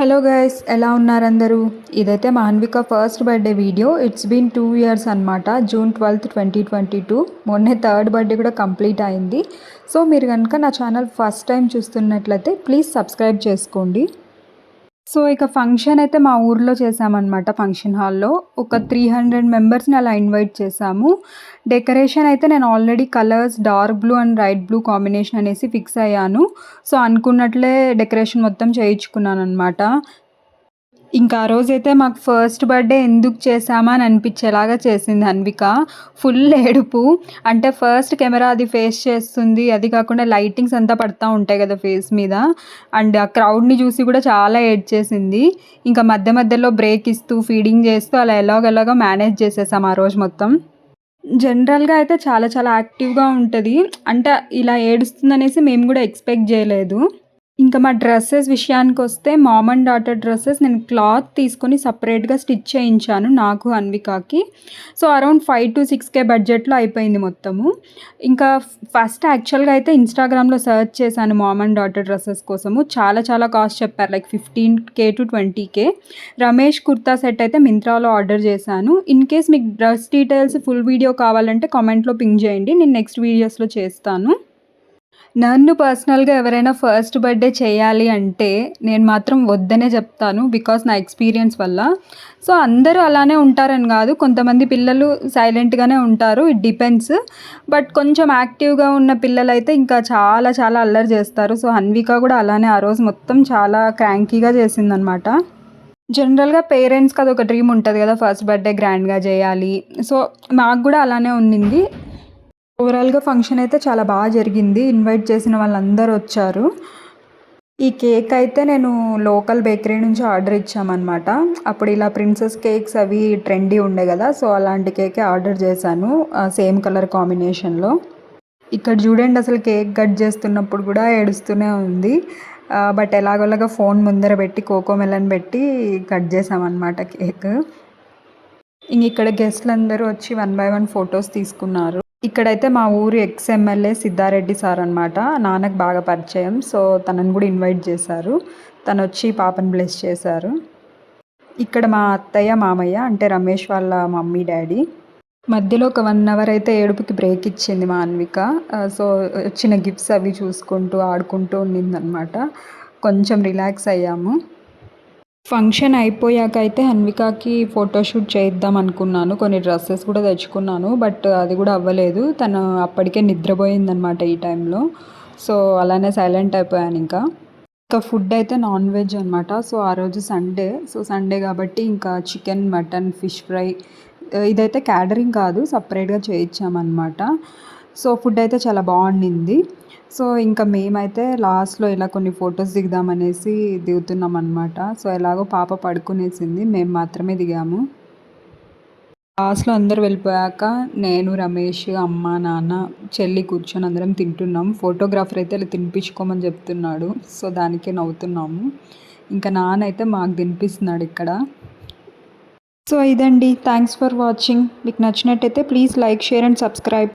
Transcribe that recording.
Hello guys, ఎలా ఉన్నారు అందరూ? ఇదైతే మా Anvika first birthday video. It's been 2 years అనమాట. June 12th 2022 మొన్నే థర్డ్ బర్త్డే కూడా కంప్లీట్ అయింది. సో మీరు కనుక నా ఛానల్ ఫస్ట్ టైం చూస్తున్నట్లయితే ప్లీజ్ సబ్స్క్రైబ్ చేసుకోండి. సో ఇక ఫంక్షన్ అయితే మా ఊర్లో చేసామన్నమాట. ఫంక్షన్ హాల్లో ఒక 300 మెంబర్స్ని అలా ఇన్వైట్ చేసాము. డెకరేషన్ అయితే నేను already colours dark blue and light blue combination అనేసి ఫిక్స్ అయ్యాను. సో అనుకున్నట్లే డెకరేషన్ మొత్తం చేయించుకున్నాను అనమాట. ఇంకా ఆ రోజైతే మాకు ఫస్ట్ బర్త్డే ఎందుకు చేసామా అని అనిపించేలాగా చేసింది అన్విక. ఫుల్ ఏడుపు. అంటే ఫస్ట్ కెమెరా అది ఫేస్ చేస్తుంది, అది కాకుండా లైటింగ్స్ అంతా పడతా ఉంటాయి కదా ఫేస్ మీద. అండ్ ఆ క్రౌడ్ని చూసి కూడా చాలా ఏడ్చేసింది. ఇంకా మధ్య మధ్యలో బ్రేక్ ఇస్తూ ఫీడింగ్ చేస్తూ అలా ఎలాగోలాగా మేనేజ్ చేసేసాం ఆ రోజు మొత్తం. జనరల్గా అయితే చాలా చాలా యాక్టివ్గా ఉంటుంది. అంటే ఇలా ఏడుస్తుందనేసి మేము కూడా ఎక్స్పెక్ట్ చేయలేదు. ఇంకా మా డ్రెస్సెస్ విషయానికొస్తే మామ్ అండ్ డాటర్ డ్రెస్సెస్ నేను క్లాత్ తీసుకొని సపరేట్‌గా స్టిచ్ చేయించాను నాకు, అన్వికాకి. సో, అరౌండ్ 5-6K బడ్జెట్‌లో అయిపోయింది మొత్తము. ఇంకా ఫస్ట్ యాక్చువల్‌గా అయితే ఇన్‌స్టాగ్రామ్‌లో సెర్చ్ చేశాను మామ్ అండ్ డాటర్ డ్రెస్సెస్ కోసము. చాలా చాలా కాస్ట్ చెప్పారు. Like 15K-20K. Ramesh kurta set అయితే మింత్రాలో ఆర్డర్ చేశాను. ఇన్ కేస్ మీకు డ్రెస్ డీటెయిల్స్ ఫుల్ వీడియో కావాలంటే కామెంట్‌లో పింగ్ చేయండి. నేను నెక్స్ట్ వీడియోస్‌లో చేస్తాను. నన్ను పర్సనల్‌గా ఎవరైనా ఫస్ట్ బర్త్‌డే చేయాలి అంటే నేను మాత్రం వద్దనే చెప్తాను. బికాజ్ నా ఎక్స్‌పీరియన్స్ వల్ల. సో, అందరూ అలానే ఉంటారని కాదు. కొంతమంది పిల్లలు సైలెంట్‌గానే ఉంటారు. It depends. బట్ కొంచెం యాక్టివ్‌గా ఉన్న పిల్లలైతే ఇంకా చాలా చాలా అల్లరి చేస్తారు. సో, అన్విక కూడా అలానే ఆ రోజు మొత్తం చాలా క్రాంకీగా చేసిందనమాట. జనరల్‌గా పేరెంట్స్‌కి అదొక డ్రీమ్ ఉంటది కదా! ఫస్ట్ బర్త్‌డే గ్రాండ్‌గా చేయాలి. సో, మాకు కూడా అలానే ఉన్నింది. ఓవరాల్‌గా ఫంక్షన్ అయితే చాలా బాగా జరిగింది. ఇన్వైట్ చేసిన వాళ్ళందరూ వచ్చారు. ఈ కేక్ అయితే నేను లోకల్ బేకరీ నుంచి ఆర్డర్ ఇచ్చామనమాట. అప్పుడు ఇలా ప్రిన్సెస్ కేక్స్ అవి ట్రెండీ ఉండే కదా! సో, అలాంటి కేకే ఆర్డర్ చేశాను. సేమ్ కలర్ కాంబినేషన్‌లో. ఇక్కడ చూడండి, అసలు కేక్ కట్ చేస్తున్నప్పుడు కూడా ఏడుస్తూనే ఉంది. బట్ ఎలాగోలాగా ఫోన్ ముందర పెట్టి కోకోమెలన్ పెట్టి కట్ చేశామన్నమాట కేక్. ఇక్కడ గెస్ట్‌లందరూ వచ్చి 1 బై 1 ఫోటోస్ తీసుకున్నారు. ఇక్కడైతే మా ఊరు ఎక్స్ ఎమ్మెల్యే సిద్ధారెడ్డి సార్ అనమాట. నాన్నకి బాగా పరిచయం. సో, తనని కూడా ఇన్వైట్ చేశారు. తనొచ్చి పాపని బ్లెస్ చేశారు. ఇక్కడ మా అత్తయ్య, మామయ్య అంటే రమేష్ వాళ్ళ మమ్మీ, డ్యాడీ. మధ్యలో ఒక 1 అవర్ అయితే ఏడుపుకి బ్రేక్ ఇచ్చింది మా అన్విక. సో, వచ్చిన గిఫ్ట్స్ అవి చూసుకుంటూ, ఆడుకుంటూ ఉండిందనమాట. కొంచెం రిలాక్స్ అయ్యాము. ఫంక్షన్ అయిపోయాక అయితే అన్వికాకి ఫోటోషూట్ చేద్దాం అనుకున్నాను. కొన్ని డ్రెస్సెస్ కూడా తెచ్చుకున్నాను. బట్ అది కూడా అవ్వలేదు. తను అప్పటికే నిద్రపోయిందనమాట ఈ టైంలో. సో, అలానే సైలెంట్ అయిపోయాను ఇంకా. ఫుడ్ అయితే నాన్ వెజ్ అనమాట. సో, ఆ రోజు సండే. సో, సండే కాబట్టి ఇంకా చికెన్, మటన్, ఫిష్ ఫ్రై. ఇదైతే క్యాటరింగ్ కాదు, సపరేట్‌గా చేయించామన్నమాట. సో, ఫుడ్ అయితే చాలా బాగుండింది. సో, ఇంకా మేమైతే లాస్ట్‌లో ఇలా కొన్ని ఫోటోస్ దిగుదామనేసి దిగుతున్నామన్నమాట. సో, ఎలాగో పాప పడుకునేసింది. మేము మాత్రమే దిగాము. లాస్ట్‌లో అందరూ వెళ్ళిపోయాక నేను, రమేష్, అమ్మ, నాన్న, చెల్లి కూర్చొని అందరం తింటున్నాం. ఫోటోగ్రాఫర్ అయితే ఇలా తినిపించుకోమని చెప్తున్నాడు. సో, దానికే నవ్వుతున్నాము. ఇంకా నాన్న అయితే మాకు తినిపిస్తున్నాడు ఇక్కడ. సో, ఇదండి. Thanks for watching. మీకు నచ్చినట్టయితే please like, share and subscribe.